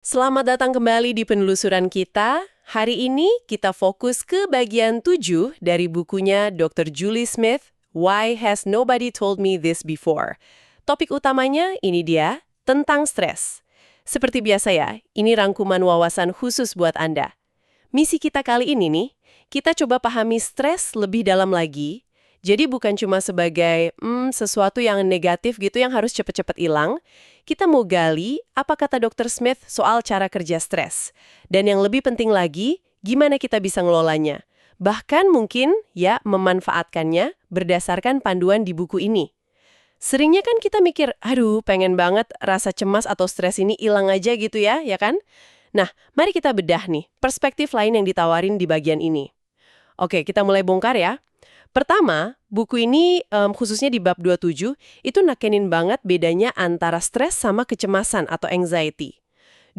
Selamat datang kembali di penelusuran kita. Hari ini kita fokus ke bagian 7 dari bukunya Dr. Julie Smith, Why Has Nobody Told Me This Before? Topik utamanya ini dia, tentang stres. Seperti biasa ya, ini rangkuman wawasan khusus buat Anda. Misi kita kali ini nih, kita coba pahami stres lebih dalam lagi. Jadi bukan cuma sebagai sesuatu yang negatif gitu yang harus cepet-cepet hilang. Kita mau gali apa kata Dr. Smith soal cara kerja stres. Dan yang lebih penting lagi, gimana kita bisa ngelolanya. Bahkan mungkin ya memanfaatkannya berdasarkan panduan di buku ini. Seringnya kan kita mikir, aduh pengen banget rasa cemas atau stres ini hilang aja gitu ya kan? Nah, mari kita bedah nih, perspektif lain yang ditawarin di bagian ini. Oke, kita mulai bongkar ya. Pertama, buku ini khususnya di bab 27, itu nakenin banget bedanya antara stres sama kecemasan atau anxiety.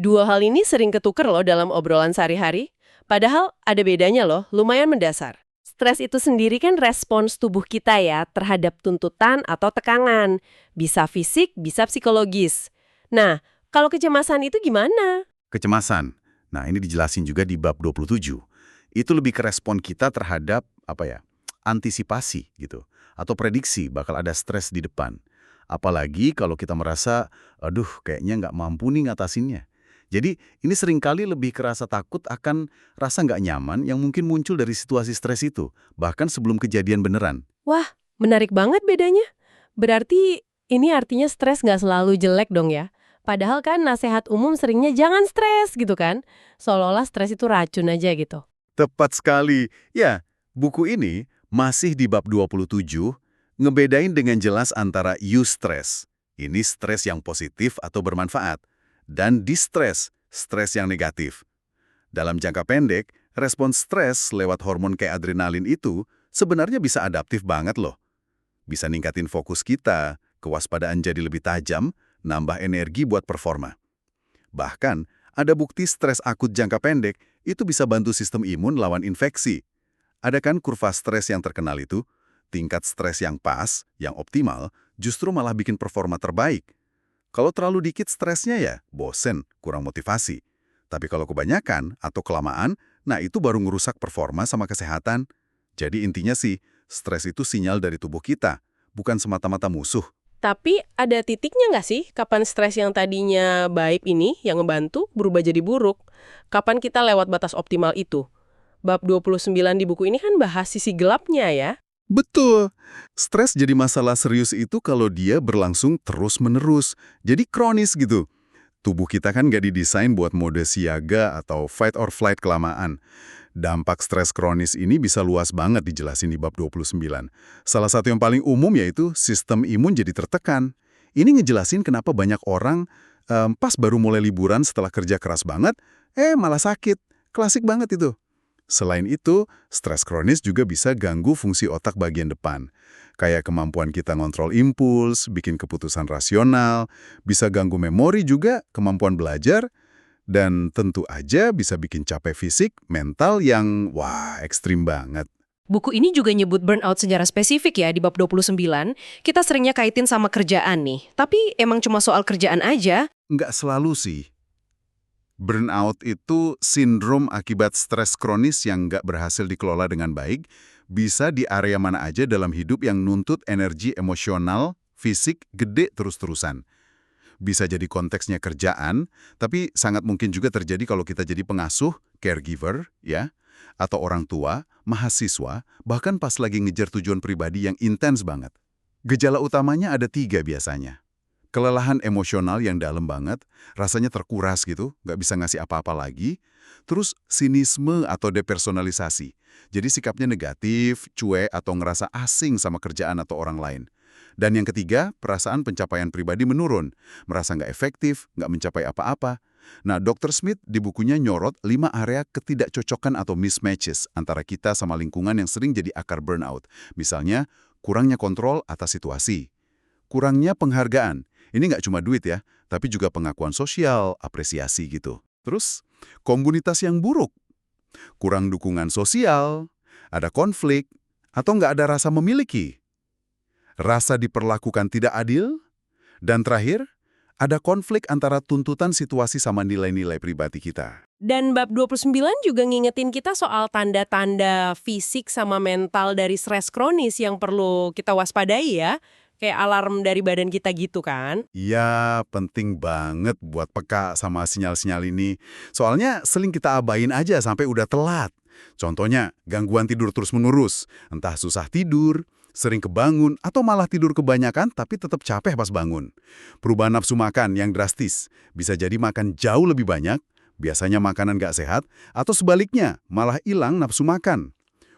Dua hal ini sering ketuker loh dalam obrolan sehari-hari. Padahal ada bedanya loh, lumayan mendasar. Stres itu sendiri kan respons tubuh kita ya terhadap tuntutan atau tekanan. Bisa fisik, bisa psikologis. Nah, kalau kecemasan itu gimana? Kecemasan. Nah, ini dijelasin juga di bab 27. Itu lebih ke respon kita terhadap, antisipasi gitu. Atau prediksi bakal ada stres di depan. Apalagi kalau kita merasa, aduh kayaknya nggak mampu nih ngatasinnya. Jadi, ini seringkali lebih ke rasa takut akan rasa nggak nyaman yang mungkin muncul dari situasi stres itu. Bahkan sebelum kejadian beneran. Wah, menarik banget bedanya. Berarti ini artinya stres nggak selalu jelek dong ya? Padahal kan nasihat umum seringnya jangan stres gitu kan? Seolah-olah stres itu racun aja gitu. Tepat sekali. Ya, buku ini masih di bab 27, ngebedain dengan jelas antara eustress, ini stres yang positif atau bermanfaat, dan distress, stres yang negatif. Dalam jangka pendek, respons stres lewat hormon kayak adrenalin itu sebenarnya bisa adaptif banget loh. Bisa ningkatin fokus kita, kewaspadaan jadi lebih tajam, nambah energi buat performa. Bahkan, ada bukti stres akut jangka pendek itu bisa bantu sistem imun lawan infeksi. Ada kan kurva stres yang terkenal itu? Tingkat stres yang pas, yang optimal, justru malah bikin performa terbaik. Kalau terlalu dikit stresnya ya, bosen, kurang motivasi. Tapi kalau kebanyakan atau kelamaan, nah itu baru ngerusak performa sama kesehatan. Jadi intinya sih, stres itu sinyal dari tubuh kita, bukan semata-mata musuh. Tapi ada titiknya nggak sih kapan stres yang tadinya baik ini, yang ngebantu, berubah jadi buruk? Kapan kita lewat batas optimal itu? Bab 29 di buku ini kan bahas sisi gelapnya ya. Betul. Stres jadi masalah serius itu kalau dia berlangsung terus-menerus. Jadi kronis gitu. Tubuh kita kan nggak didesain buat mode siaga atau fight or flight kelamaan. Dampak stres kronis ini bisa luas banget dijelasin di bab 29. Salah satu yang paling umum yaitu sistem imun jadi tertekan. Ini ngejelasin kenapa banyak orang pas baru mulai liburan setelah kerja keras banget, malah sakit. Klasik banget itu. Selain itu, stres kronis juga bisa ganggu fungsi otak bagian depan. Kayak kemampuan kita ngontrol impuls, bikin keputusan rasional, bisa ganggu memori juga, kemampuan belajar, dan tentu aja bisa bikin capek fisik, mental yang, ekstrim banget. Buku ini juga nyebut burnout secara spesifik ya di bab 29. Kita seringnya kaitin sama kerjaan nih. Tapi emang cuma soal kerjaan aja. Nggak selalu sih. Burnout itu sindrom akibat stres kronis yang nggak berhasil dikelola dengan baik, bisa di area mana aja dalam hidup yang nuntut energi emosional, fisik, gede terus-terusan. Bisa jadi konteksnya kerjaan, tapi sangat mungkin juga terjadi kalau kita jadi pengasuh, caregiver, ya, atau orang tua, mahasiswa, bahkan pas lagi ngejar tujuan pribadi yang intens banget. Gejala utamanya ada 3 biasanya. Kelelahan emosional yang dalam banget, rasanya terkuras gitu, nggak bisa ngasih apa-apa lagi. Terus sinisme atau depersonalisasi. Jadi sikapnya negatif, cuek, atau ngerasa asing sama kerjaan atau orang lain. Dan yang ketiga, perasaan pencapaian pribadi menurun. Merasa nggak efektif, nggak mencapai apa-apa. Nah, Dr. Smith di bukunya nyorot 5 area ketidakcocokan atau mismatches antara kita sama lingkungan yang sering jadi akar burnout. Misalnya, kurangnya kontrol atas situasi. Kurangnya penghargaan. Ini nggak cuma duit ya, tapi juga pengakuan sosial, apresiasi gitu. Terus, komunitas yang buruk. Kurang dukungan sosial, ada konflik, atau nggak ada rasa memiliki. Rasa diperlakukan tidak adil, dan terakhir, Ada konflik antara tuntutan situasi sama nilai-nilai pribadi kita. Dan bab 29 juga ngingetin kita soal tanda-tanda fisik sama mental dari stres kronis yang perlu kita waspadai ya. Kayak alarm dari badan kita gitu kan. Iya, penting banget buat peka sama sinyal-sinyal ini. Soalnya sering kita abain aja sampai udah telat. Contohnya, gangguan tidur terus-menerus. Entah susah tidur, sering kebangun, atau malah tidur kebanyakan tapi tetap capek pas bangun. Perubahan nafsu makan yang drastis. Bisa jadi makan jauh lebih banyak, biasanya makanan nggak sehat, atau sebaliknya, malah hilang nafsu makan.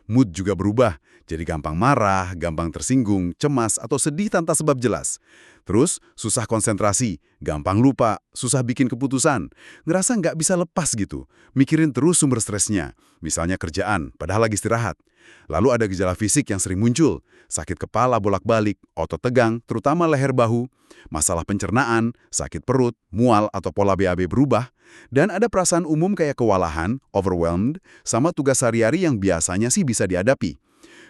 Mood juga berubah, jadi gampang marah, gampang tersinggung, cemas, atau sedih tanpa sebab jelas. Terus, susah konsentrasi, gampang lupa, susah bikin keputusan. Ngerasa nggak bisa lepas gitu, mikirin terus sumber stresnya. Misalnya kerjaan, padahal lagi istirahat. Lalu ada gejala fisik yang sering muncul, sakit kepala bolak-balik, otot tegang, terutama leher bahu, masalah pencernaan, sakit perut, mual atau pola BAB berubah, dan ada perasaan umum kayak kewalahan, overwhelmed, sama tugas sehari-hari yang biasanya sih bisa dihadapi.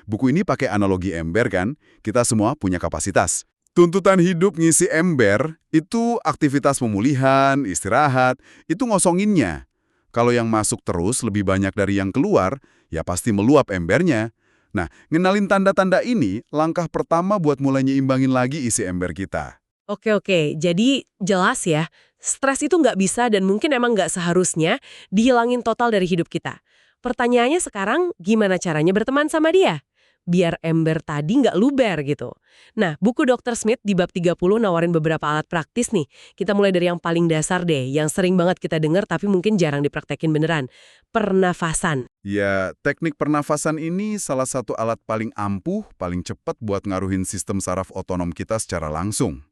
Buku ini pakai analogi ember kan, kita semua punya kapasitas. Tuntutan hidup ngisi ember, itu aktivitas pemulihan, istirahat, itu ngosonginnya. Kalau yang masuk terus lebih banyak dari yang keluar, ya pasti meluap embernya. Nah, ngenalin tanda-tanda ini, langkah pertama buat mulai nyimbangin lagi isi ember kita. Oke, jadi jelas ya, stres itu nggak bisa dan mungkin emang nggak seharusnya dihilangin total dari hidup kita. Pertanyaannya sekarang, gimana caranya berteman sama dia? Biar ember tadi nggak luber gitu. Nah, buku Dr. Smith di bab 30 nawarin beberapa alat praktis nih. Kita mulai dari yang paling dasar deh, yang sering banget kita dengar tapi mungkin jarang dipraktekin beneran. Pernafasan. Ya, teknik pernafasan ini salah satu alat paling ampuh, paling cepat buat ngaruhin sistem saraf otonom kita secara langsung.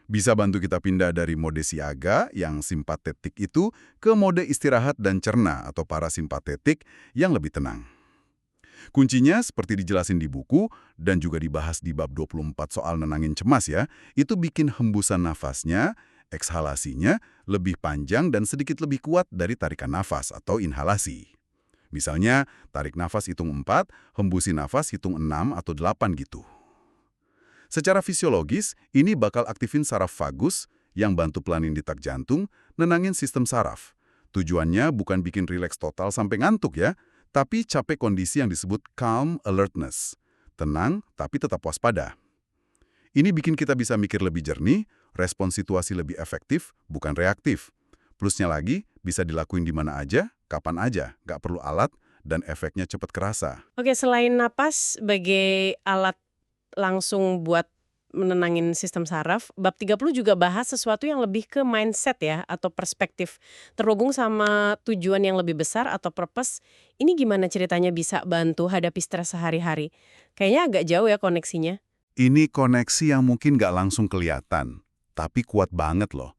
Bisa bantu kita pindah dari mode siaga yang simpatetik itu ke mode istirahat dan cerna atau parasimpatetik yang lebih tenang. Kuncinya seperti dijelasin di buku dan juga dibahas di bab 24 soal nenangin cemas ya, itu bikin hembusan nafasnya, ekshalasinya lebih panjang dan sedikit lebih kuat dari tarikan nafas atau inhalasi. Misalnya, tarik nafas hitung 4, hembusin nafas hitung 6 atau 8 gitu. Secara fisiologis, ini bakal aktifin saraf vagus yang bantu pelanin detak jantung, nenangin sistem saraf. Tujuannya bukan bikin rileks total sampai ngantuk ya, tapi capai kondisi yang disebut calm alertness. Tenang, tapi tetap waspada. Ini bikin kita bisa mikir lebih jernih, respon situasi lebih efektif, bukan reaktif. Plusnya lagi, bisa dilakuin di mana aja, kapan aja, nggak perlu alat, dan efeknya cepat kerasa. Oke, selain napas sebagai alat langsung buat menenangin sistem saraf, bab 30 juga bahas sesuatu yang lebih ke mindset ya, atau perspektif. Terhubung sama tujuan yang lebih besar atau purpose, ini gimana ceritanya bisa bantu hadapi stres sehari-hari? Kayaknya agak jauh ya koneksinya. Ini koneksi yang mungkin nggak langsung kelihatan, tapi kuat banget loh.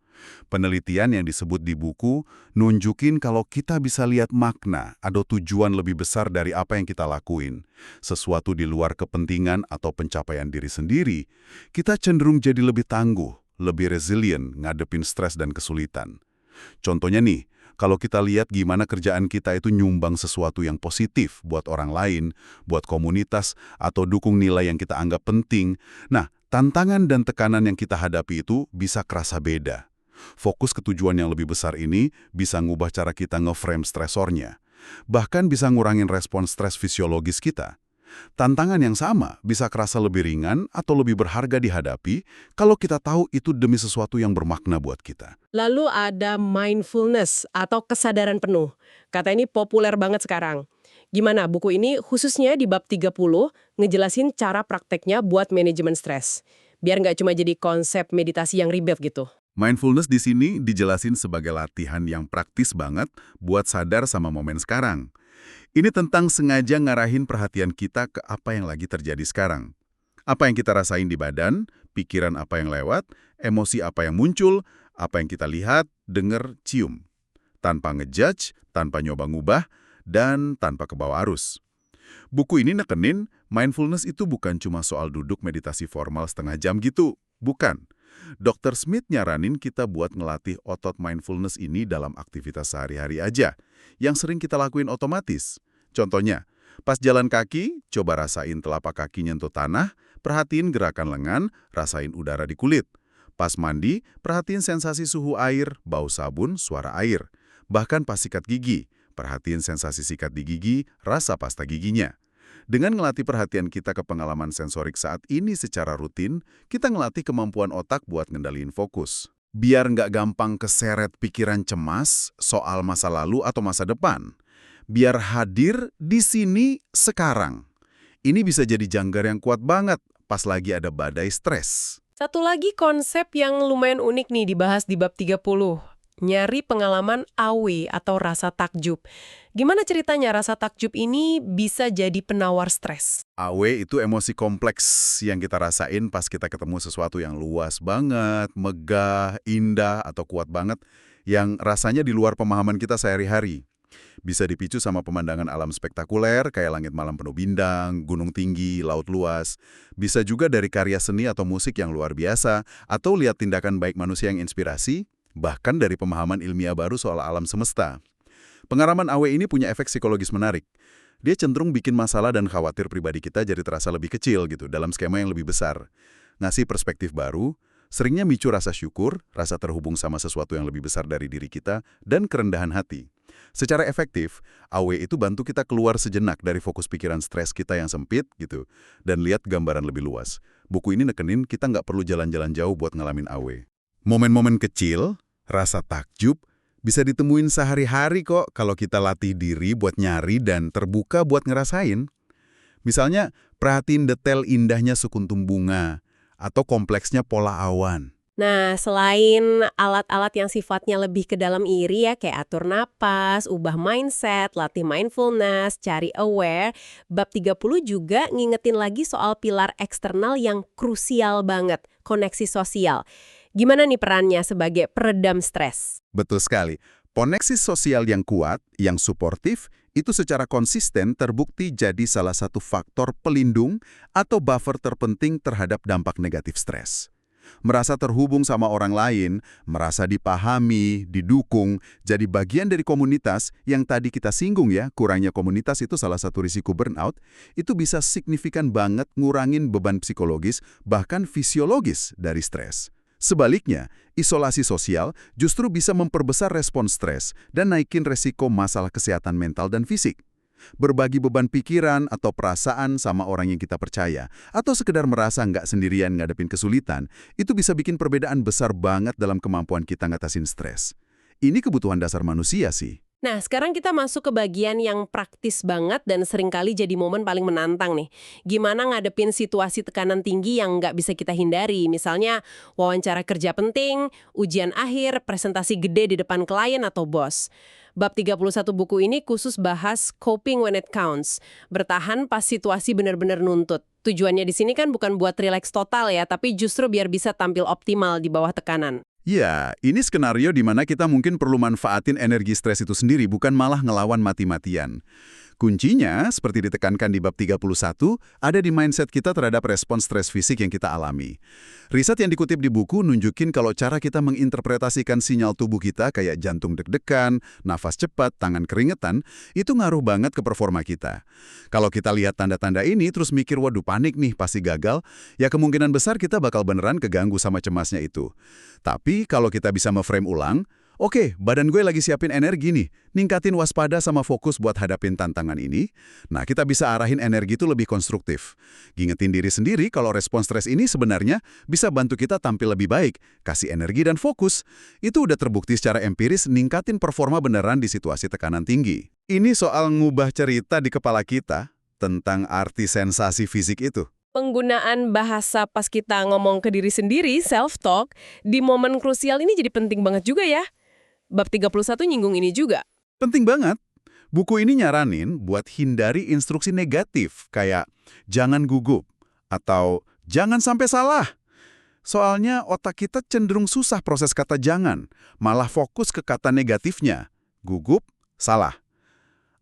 Penelitian yang disebut di buku nunjukin kalau kita bisa lihat makna atau tujuan lebih besar dari apa yang kita lakuin, sesuatu di luar kepentingan atau pencapaian diri sendiri, kita cenderung jadi lebih tangguh, lebih resilient ngadepin stres dan kesulitan. Contohnya nih, kalau kita lihat gimana kerjaan kita itu nyumbang sesuatu yang positif buat orang lain, buat komunitas, atau dukung nilai yang kita anggap penting, nah, tantangan dan tekanan yang kita hadapi itu bisa kerasa beda. Fokus ke tujuan yang lebih besar ini bisa ngubah cara kita nge-frame stresornya. Bahkan bisa ngurangin respon stres fisiologis kita. Tantangan yang sama bisa kerasa lebih ringan atau lebih berharga dihadapi kalau kita tahu itu demi sesuatu yang bermakna buat kita. Lalu ada mindfulness atau kesadaran penuh. Kata ini populer banget sekarang. Gimana buku ini khususnya di bab 30 ngejelasin cara prakteknya buat manajemen stres. Biar nggak cuma jadi konsep meditasi yang ribet gitu. Mindfulness di sini dijelasin sebagai latihan yang praktis banget buat sadar sama momen sekarang. Ini tentang sengaja ngarahin perhatian kita ke apa yang lagi terjadi sekarang. Apa yang kita rasain di badan, pikiran apa yang lewat, emosi apa yang muncul, apa yang kita lihat, denger, cium. Tanpa ngejudge, tanpa nyoba ngubah, dan tanpa kebawa arus. Buku ini nekenin, mindfulness itu bukan cuma soal duduk meditasi formal setengah jam gitu. Bukan. Dr. Smith nyaranin kita buat ngelatih otot mindfulness ini dalam aktivitas sehari-hari aja, yang sering kita lakuin otomatis. Contohnya, pas jalan kaki, coba rasain telapak kaki nyentuh tanah, perhatiin gerakan lengan, rasain udara di kulit. Pas mandi, perhatiin sensasi suhu air, bau sabun, suara air. Bahkan pas sikat gigi, perhatiin sensasi sikat di gigi, rasa pasta giginya. Dengan ngelatih perhatian kita ke pengalaman sensorik saat ini secara rutin, kita ngelatih kemampuan otak buat ngendaliin fokus. Biar nggak gampang keseret pikiran cemas soal masa lalu atau masa depan. Biar hadir di sini sekarang. Ini bisa jadi janggar yang kuat banget pas lagi ada badai stres. Satu lagi konsep yang lumayan unik nih dibahas di bab 30. Nyari pengalaman awe atau rasa takjub. Gimana ceritanya rasa takjub ini bisa jadi penawar stres? Awe itu emosi kompleks yang kita rasain pas kita ketemu sesuatu yang luas banget, megah, indah, atau kuat banget, yang rasanya di luar pemahaman kita sehari-hari. Bisa dipicu sama pemandangan alam spektakuler, kayak langit malam penuh bintang, gunung tinggi, laut luas. Bisa juga dari karya seni atau musik yang luar biasa, atau lihat tindakan baik manusia yang inspirasi, bahkan dari pemahaman ilmiah baru soal alam semesta. Pengalaman awe ini punya efek psikologis menarik. Dia cenderung bikin masalah dan khawatir pribadi kita jadi terasa lebih kecil gitu, dalam skema yang lebih besar. Ngasih perspektif baru, seringnya micu rasa syukur, rasa terhubung sama sesuatu yang lebih besar dari diri kita, dan kerendahan hati. Secara efektif, awe itu bantu kita keluar sejenak dari fokus pikiran stres kita yang sempit gitu, dan lihat gambaran lebih luas. Buku ini nekenin kita nggak perlu jalan-jalan jauh buat ngalamin awe. Momen-momen kecil, rasa takjub, bisa ditemuin sehari-hari kok kalau kita latih diri buat nyari dan terbuka buat ngerasain. Misalnya, perhatiin detail indahnya sekuntum bunga, atau kompleksnya pola awan. Nah, selain alat-alat yang sifatnya lebih ke dalam iri ya, kayak atur napas, ubah mindset, latih mindfulness, cari aware, bab 30 juga ngingetin lagi soal pilar eksternal yang krusial banget, koneksi sosial. Gimana nih perannya sebagai peredam stres? Betul sekali. Koneksi sosial yang kuat, yang suportif, itu secara konsisten terbukti jadi salah satu faktor pelindung atau buffer terpenting terhadap dampak negatif stres. Merasa terhubung sama orang lain, merasa dipahami, didukung, jadi bagian dari komunitas yang tadi kita singgung ya, kurangnya komunitas itu salah satu risiko burnout, itu bisa signifikan banget ngurangin beban psikologis, bahkan fisiologis dari stres. Sebaliknya, isolasi sosial justru bisa memperbesar respon stres dan naikin resiko masalah kesehatan mental dan fisik. Berbagi beban pikiran atau perasaan sama orang yang kita percaya, atau sekedar merasa nggak sendirian ngadepin kesulitan, itu bisa bikin perbedaan besar banget dalam kemampuan kita ngatasin stres. Ini kebutuhan dasar manusia sih. Nah, sekarang kita masuk ke bagian yang praktis banget dan seringkali jadi momen paling menantang nih. Gimana ngadepin situasi tekanan tinggi yang nggak bisa kita hindari? Misalnya, wawancara kerja penting, ujian akhir, presentasi gede di depan klien atau bos. Bab 31 buku ini khusus bahas coping when it counts. Bertahan pas situasi benar-benar nuntut. Tujuannya di sini kan bukan buat rileks total ya, tapi justru biar bisa tampil optimal di bawah tekanan. Ya, ini skenario di mana kita mungkin perlu manfaatin energi stres itu sendiri, bukan malah ngelawan mati-matian. Kuncinya, seperti ditekankan di bab 31, ada di mindset kita terhadap respons stres fisik yang kita alami. Riset yang dikutip di buku nunjukin kalau cara kita menginterpretasikan sinyal tubuh kita kayak jantung deg-degan, nafas cepat, tangan keringetan, itu ngaruh banget ke performa kita. Kalau kita lihat tanda-tanda ini terus mikir, waduh panik nih, pasti gagal, ya kemungkinan besar kita bakal beneran keganggu sama cemasnya itu. Tapi kalau kita bisa me-frame ulang, oke, badan gue lagi siapin energi nih, ningkatin waspada sama fokus buat hadapin tantangan ini. Nah, kita bisa arahin energi itu lebih konstruktif. Gingetin diri sendiri kalau respons stres ini sebenarnya bisa bantu kita tampil lebih baik, kasih energi dan fokus. Itu udah terbukti secara empiris ningkatin performa beneran di situasi tekanan tinggi. Ini soal ngubah cerita di kepala kita tentang arti sensasi fisik itu. Penggunaan bahasa pas kita ngomong ke diri sendiri, self-talk, di momen krusial ini jadi penting banget juga ya. Bab 31 nyinggung ini juga. Penting banget. Buku ini nyaranin buat hindari instruksi negatif, kayak jangan gugup, atau jangan sampai salah. Soalnya otak kita cenderung susah proses kata jangan, malah fokus ke kata negatifnya. Gugup, salah.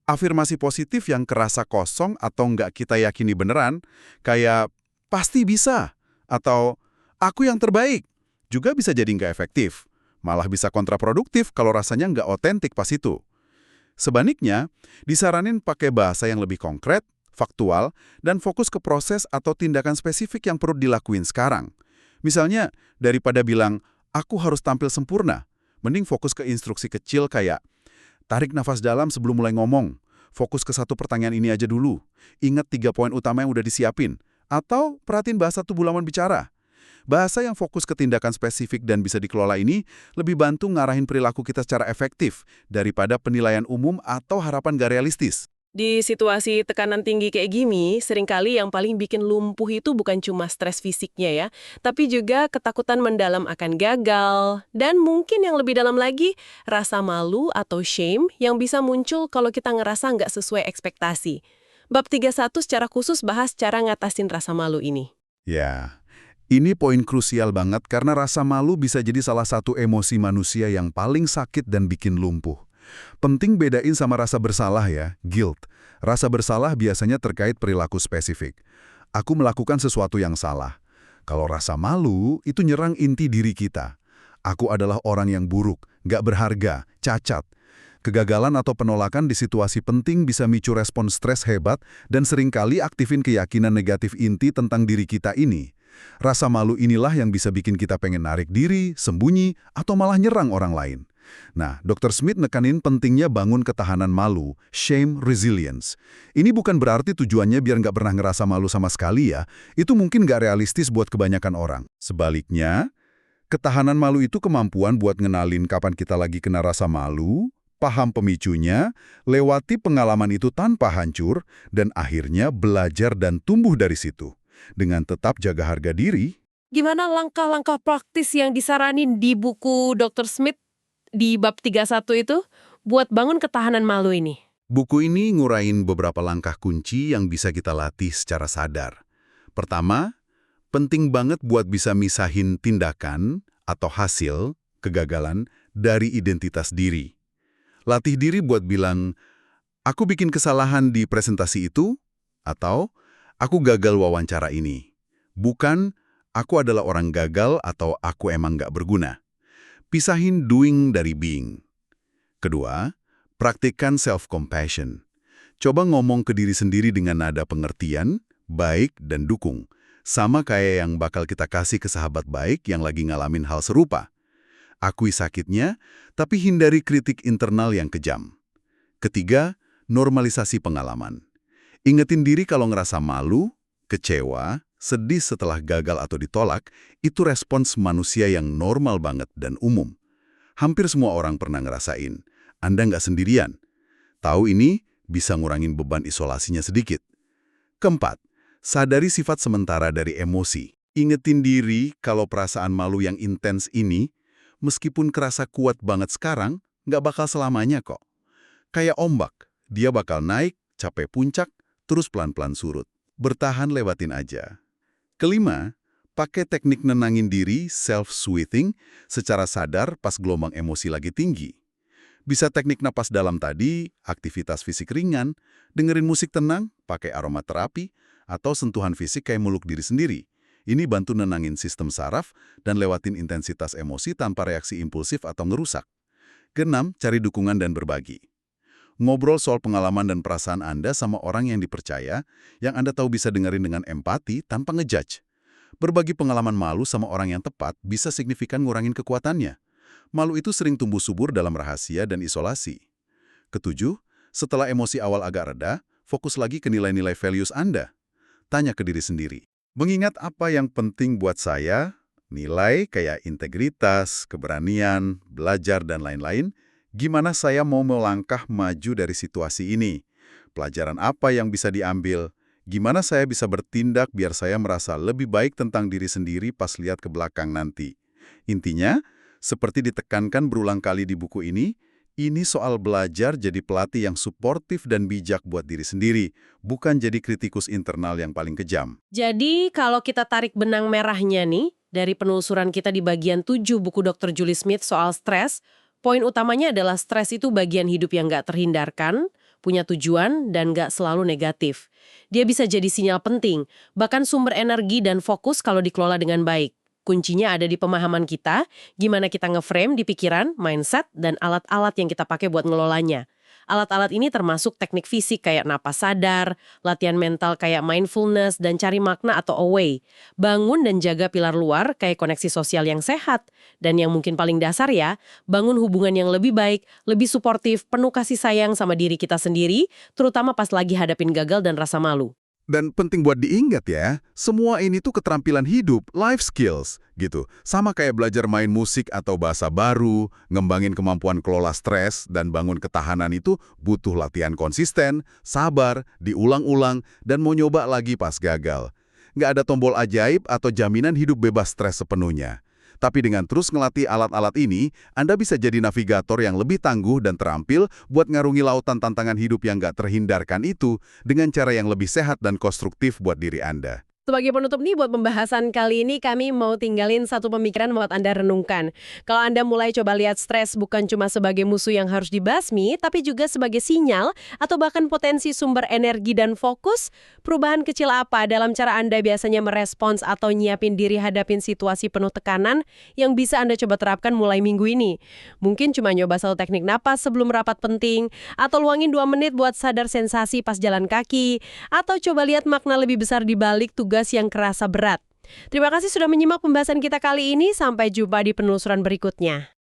Afirmasi positif yang kerasa kosong atau nggak kita yakini beneran, kayak pasti bisa, atau aku yang terbaik, juga bisa jadi nggak efektif. Malah bisa kontraproduktif kalau rasanya nggak otentik pas itu. Sebaliknya, disaranin pakai bahasa yang lebih konkret, faktual, dan fokus ke proses atau tindakan spesifik yang perlu dilakuin sekarang. Misalnya, daripada bilang, aku harus tampil sempurna, mending fokus ke instruksi kecil kayak, tarik nafas dalam sebelum mulai ngomong, fokus ke satu pertanyaan ini aja dulu, ingat 3 poin utama yang udah disiapin, atau perhatiin bahasa tubuh lawan bicara. Bahasa yang fokus ke tindakan spesifik dan bisa dikelola ini lebih bantu ngarahin perilaku kita secara efektif daripada penilaian umum atau harapan gak realistis. Di situasi tekanan tinggi kayak gini, seringkali yang paling bikin lumpuh itu bukan cuma stres fisiknya ya, tapi juga ketakutan mendalam akan gagal, dan mungkin yang lebih dalam lagi, rasa malu atau shame yang bisa muncul kalau kita ngerasa nggak sesuai ekspektasi. Bab 31 secara khusus bahas cara ngatasin rasa malu ini. Ya, ini poin krusial banget karena rasa malu bisa jadi salah satu emosi manusia yang paling sakit dan bikin lumpuh. Penting bedain sama rasa bersalah ya, guilt. Rasa bersalah biasanya terkait perilaku spesifik. Aku melakukan sesuatu yang salah. Kalau rasa malu, itu nyerang inti diri kita. Aku adalah orang yang buruk, nggak berharga, cacat. Kegagalan atau penolakan di situasi penting bisa micu respon stres hebat dan seringkali aktifin keyakinan negatif inti tentang diri kita ini. Rasa malu inilah yang bisa bikin kita pengen narik diri, sembunyi, atau malah nyerang orang lain. Nah, Dr. Smith nekanin pentingnya bangun ketahanan malu, shame resilience. Ini bukan berarti tujuannya biar nggak pernah ngerasa malu sama sekali ya. Itu mungkin nggak realistis buat kebanyakan orang. Sebaliknya, ketahanan malu itu kemampuan buat ngenalin kapan kita lagi kena rasa malu, paham pemicunya, lewati pengalaman itu tanpa hancur, dan akhirnya belajar dan tumbuh dari situ. Dengan tetap jaga harga diri. Gimana langkah-langkah praktis yang disaranin di buku Dr. Smith di bab 31 itu buat bangun ketahanan malu ini? Buku ini ngurain beberapa langkah kunci yang bisa kita latih secara sadar. Pertama, penting banget buat bisa misahin tindakan atau hasil, kegagalan, dari identitas diri. Latih diri buat bilang, aku bikin kesalahan di presentasi itu, atau aku gagal wawancara ini. Bukan, aku adalah orang gagal atau aku emang nggak berguna. Pisahin doing dari being. Kedua, praktikkan self-compassion. Coba ngomong ke diri sendiri dengan nada pengertian, baik, dan dukung. Sama kayak yang bakal kita kasih ke sahabat baik yang lagi ngalamin hal serupa. Akui sakitnya, tapi hindari kritik internal yang kejam. Ketiga, normalisasi pengalaman. Ingetin diri kalau ngerasa malu, kecewa, sedih setelah gagal atau ditolak, itu respons manusia yang normal banget dan umum. Hampir semua orang pernah ngerasain. Anda nggak sendirian. Tahu ini bisa ngurangin beban isolasinya sedikit. Keempat, sadari sifat sementara dari emosi. Ingetin diri kalau perasaan malu yang intens ini, meskipun kerasa kuat banget sekarang, nggak bakal selamanya kok. Kayak ombak, dia bakal naik, capai puncak, terus pelan-pelan surut. Bertahan lewatin aja. Kelima, pakai teknik nenangin diri, self-soothing, secara sadar pas gelombang emosi lagi tinggi. Bisa teknik napas dalam tadi, aktivitas fisik ringan, dengerin musik tenang, pakai aromaterapi, atau sentuhan fisik kayak meluk diri sendiri. Ini bantu nenangin sistem saraf dan lewatin intensitas emosi tanpa reaksi impulsif atau ngerusak. Keenam, cari dukungan dan berbagi. Ngobrol soal pengalaman dan perasaan Anda sama orang yang dipercaya, yang Anda tahu bisa dengerin dengan empati tanpa ngejudge. Berbagi pengalaman malu sama orang yang tepat bisa signifikan ngurangin kekuatannya. Malu itu sering tumbuh subur dalam rahasia dan isolasi. Ketujuh, setelah emosi awal agak reda, fokus lagi ke nilai-nilai values Anda. Tanya ke diri sendiri, mengingat apa yang penting buat saya, nilai kayak integritas, keberanian, belajar, dan lain-lain, gimana saya mau melangkah maju dari situasi ini? Pelajaran apa yang bisa diambil? Gimana saya bisa bertindak biar saya merasa lebih baik tentang diri sendiri pas lihat ke belakang nanti? Intinya, seperti ditekankan berulang kali di buku ini soal belajar jadi pelatih yang suportif dan bijak buat diri sendiri, bukan jadi kritikus internal yang paling kejam. Jadi kalau kita tarik benang merahnya nih, dari penelusuran kita di bagian 7 buku Dr. Julie Smith soal stres, poin utamanya adalah stres itu bagian hidup yang nggak terhindarkan, punya tujuan, dan nggak selalu negatif. Dia bisa jadi sinyal penting, bahkan sumber energi dan fokus kalau dikelola dengan baik. Kuncinya ada di pemahaman kita, gimana kita nge-frame di pikiran, mindset, dan alat-alat yang kita pakai buat ngelolanya. Alat-alat ini termasuk teknik fisik kayak napas sadar, latihan mental kayak mindfulness, dan cari makna atau away. Bangun dan jaga pilar luar kayak koneksi sosial yang sehat. Dan yang mungkin paling dasar ya, bangun hubungan yang lebih baik, lebih suportif, penuh kasih sayang sama diri kita sendiri, terutama pas lagi hadapin gagal dan rasa malu. Dan penting buat diingat ya, semua ini tuh keterampilan hidup, life skills, gitu. Sama kayak belajar main musik atau bahasa baru, ngembangin kemampuan kelola stres, dan bangun ketahanan itu butuh latihan konsisten, sabar, diulang-ulang, dan mau nyoba lagi pas gagal. Nggak ada tombol ajaib atau jaminan hidup bebas stres sepenuhnya. Tapi dengan terus ngelatih alat-alat ini, Anda bisa jadi navigator yang lebih tangguh dan terampil buat ngarungi lautan tantangan hidup yang nggak terhindarkan itu dengan cara yang lebih sehat dan konstruktif buat diri Anda. Sebagai penutup nih buat pembahasan kali ini, kami mau tinggalin satu pemikiran buat Anda renungkan. Kalau Anda mulai coba lihat stres bukan cuma sebagai musuh yang harus dibasmi, tapi juga sebagai sinyal atau bahkan potensi sumber energi dan fokus, perubahan kecil apa dalam cara Anda biasanya merespons atau nyiapin diri hadapin situasi penuh tekanan yang bisa Anda coba terapkan mulai minggu ini? Mungkin cuma nyoba satu teknik napas sebelum rapat penting, atau luangin 2 menit buat sadar sensasi pas jalan kaki, atau coba lihat makna lebih besar di balik tugas yang kerasa berat. Terima kasih sudah menyimak pembahasan kita kali ini. Sampai jumpa di penelusuran berikutnya.